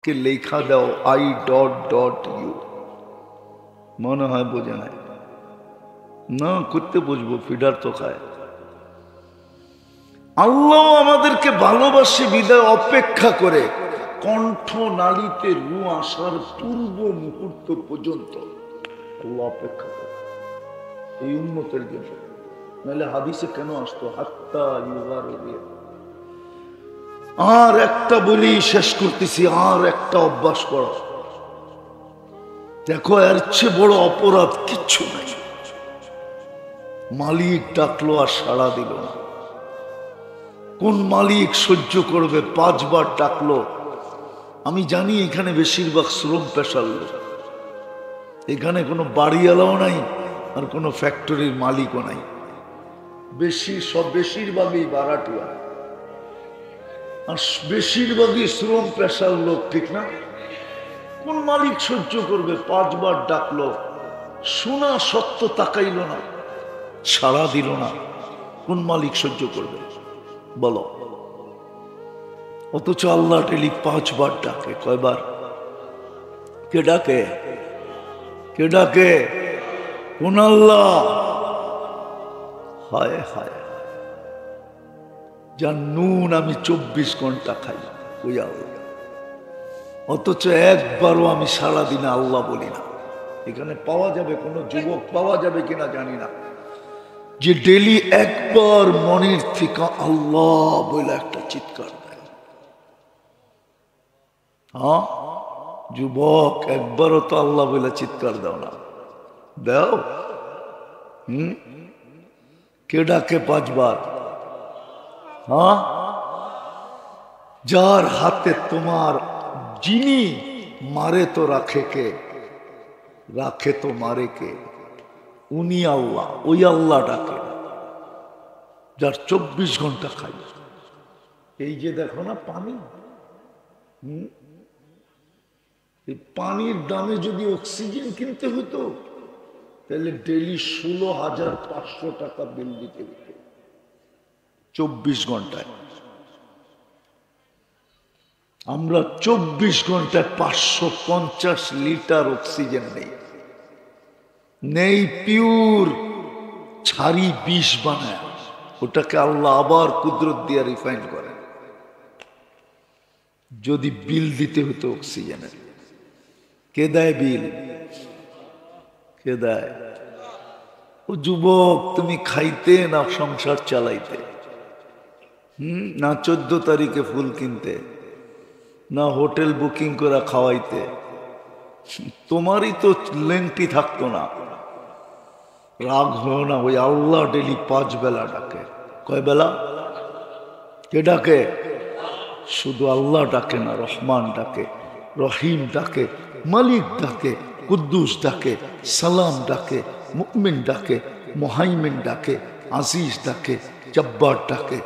কে লেখা দাও I.U। মনে হয় বোঝে নাই না, করতে বুঝবো, ফিডার তো খায়। আল্লাহ আমাদেরকে ভালোবাসে বিদায় অপেক্ষা করে কণ্ঠ নালীতে রু আসার পূর্ব মুহূর্ত পর্যন্ত আল্লাহ অপেক্ষা করে এই উম্মতের জন্য। নাহলে হাদিসে কেন আসতো হাত্তা ইউগারিয়া। আর একটা বলি শেষ করতেছি, আর একটা অভ্যাস করো। দেখো এর চেয়ে বড় অপরাধ কিচ্ছু নাই। মালিক ডাকলো আর সাড়া দিল না। কোন মালিক সহ্য করবে? 5 বার ডাকলো। আমি জানি এখানে বেশিরভাগ শ্রম পেশার লোক, এখানে কোনো বাড়িওয়ালাও নাই আর কোনো ফ্যাক্টরির মালিকও নাই, বেশিরভাগই ভাড়াটিয়া আর বেশিরভাগই শ্রম পেশার লোক, ঠিক না? কোন মালিক সহ্য করবে? 5 বার ডাকলো, শোনা সত্য তাকাইল না, সাড়া দিল না। কোন মালিক সহ্য করবে বলো? অথচ আল্লাহ টেলি 5 বার ডাকে। কয়বার? কে ডাকে? কে ডাকে? কোন আল্লাহ? হায় হায়, যার নুন আমি 24 ঘন্টা খাই, ওই আল্লাহ। অথচ একবারও আমি সারা দিনে আল্লাহ বলি না। এখানে পাওয়া যাবে, কোনো যুবক পাওয়া যাবে কিনা জানি না, যে ডেলি একবার মনের থেকে আল্লাহ বলে একটা চিৎকার দেয়। হ্যাঁ যুবক, একবারও তো আল্লাহ বলে চিৎকার দাও না, দাও। কে ডাকে 5 বার? হ্যাঁ, যার হাতে তোমার, যিনি মারে তো রাখে কে, রাখে তো মারে কে, উনি আল্লাহ। ওই আল্লাহ ডাকে যার 24 ঘন্টা খাই। এই যে দেখো না পানি, এই পানির দামে যদি অক্সিজেন কিনতে হতো তাহলে ডেলি 16,500 টাকা বিল দিতে হতো 24 ঘন্টায়। আমরা 24 ঘন্টায় 550 লিটার অক্সিজেন নেই পিওর, ছাড়ি বিষ বানায়, ওটাকে আল্লাহ আবার কুদরত দিয়ে রিফাইন করে। যদি বিল দিতে হতো অক্সিজেনের, কে দেয় বিল? কে দেয়? ও যুবক, তুমি খাইতে না সংসার চালাইতে, না 14 তারিখে ফুল কিনতে, না হোটেল বুকিং করে খাওয়াইতে, তোমারই তো লেংটি থাকতো না। রাগ হয় না, ওই আল্লাহ ডেলি 5 বেলা ডাকে। কয় বেলা? কে ডাকে? শুধু আল্লাহ ডাকে না, রহমান ডাকে, রহিম ডাকে, মালিক ডাকে, কুদ্দুস ডাকে, সালাম ডাকে, মুমিন ডাকে, মুহাইমিন ডাকে, আজিজ ডাকে, জব্বার ডাকে,